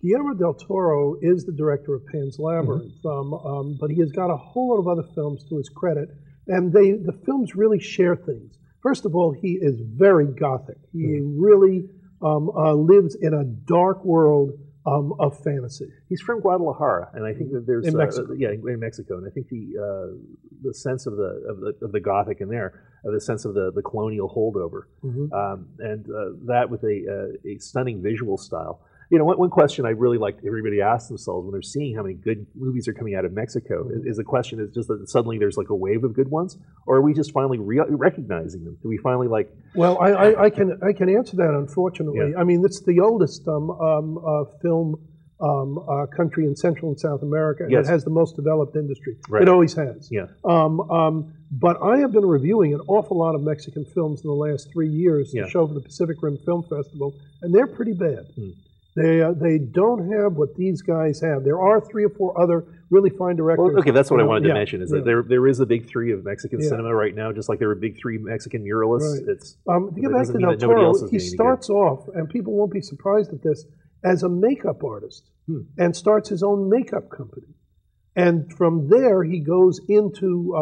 Guillermo del Toro is the director of Pan's Labyrinth, but he has got a whole lot of other films to his credit, and the films really share things. First of all, he is very gothic. He really lives in a dark world of fantasy. He's from Guadalajara, and I think that there's in Mexico. In Mexico, and I think the sense of the Gothic in there, the sense of the colonial holdover, and that with a stunning visual style. You know, one question I really like everybody asks themselves when they're seeing how many good movies are coming out of Mexico is the question is just that suddenly there's like a wave of good ones, or are we just finally recognizing them? Do we finally like? Well, I can answer that. Unfortunately, I mean it's the oldest film country in Central and South America, and it has the most developed industry. Right. It always has. Yeah. But I have been reviewing an awful lot of Mexican films in the last 3 years to show for the Pacific Rim Film Festival, and they're pretty bad. They don't have what these guys have. There are 3 or 4 other really fine directors. Well, okay, that's what I wanted to mention, is that there is a big 3 of Mexican cinema right now, just like there were big 3 Mexican muralists. Right. To get back to Del Toro, he starts off, and people won't be surprised at this, as a makeup artist, and starts his own makeup company. And from there, he goes into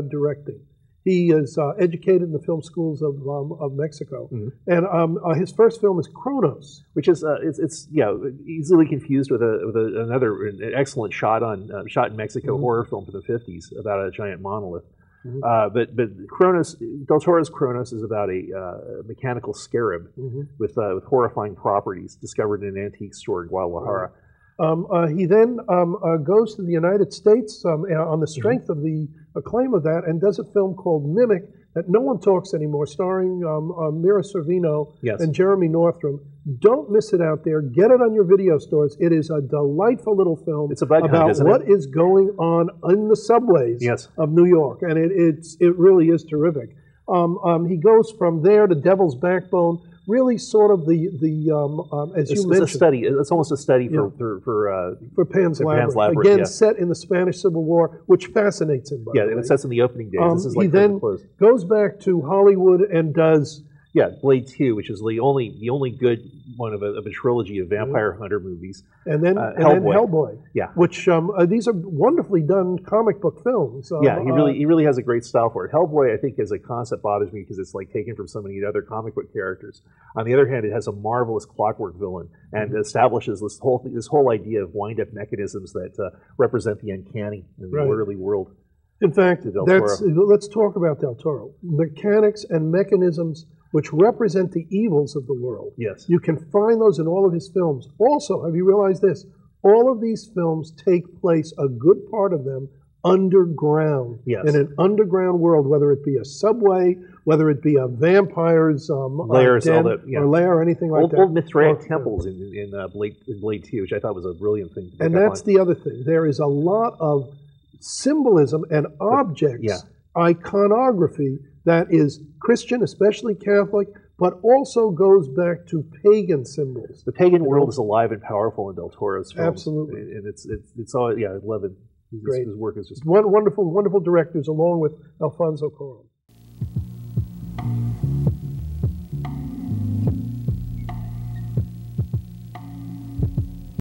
directing. He is educated in the film schools of Mexico, and his first film is Kronos, which is it's easily confused with another excellent shot in Mexico horror film from the 50s about a giant monolith. But Kronos, Del Toro's Kronos is about a mechanical scarab with horrifying properties discovered in an antique store in Guadalajara. He then goes to the United States on the strength of the acclaim of that, and does a film called Mimic that no one talks anymore, starring Mira Sorvino and Jeremy Northam. Don't miss it out there. Get it on your video stores. It is a delightful little film about what is going on in the subways of New York, and it really is terrific. He goes from there to Devil's Backbone. Really, sort of as you mentioned, it's a study. It's almost a study for Pan's Labyrinth. Again, set in the Spanish Civil War, which fascinates him. By the way. And it sets in the opening days. This is like he then goes back to Hollywood and does Blade 2, which is the only good one of a trilogy of vampire hunter movies, and then Hellboy. Which these are wonderfully done comic book films. He really has a great style for it. Hellboy, I think, as a concept bothers me because it's like taken from so many other comic book characters. On the other hand, it has a marvelous clockwork villain and establishes this whole idea of wind-up mechanisms that represent the uncanny in the orderly world. In fact, let's talk about Del Toro. Mechanics and mechanisms which represent the evils of the world. Yes. You can find those in all of his films. Also, have you realized this? All of these films take place, a good part of them, underground. Yes. In an underground world, whether it be a subway, whether it be a vampire's layers, den, or lair, or anything like that. Old Mithraic temples in Blade 2, which I thought was a brilliant thing to pick And that's the other thing. There is a lot of symbolism and objects, iconography, that is Christian, especially Catholic, but also goes back to pagan symbols. The pagan world is alive and powerful in Del Toro's films. Absolutely. And it's all, I love it. His work is just wonderful directors, along with Alfonso Cuarón.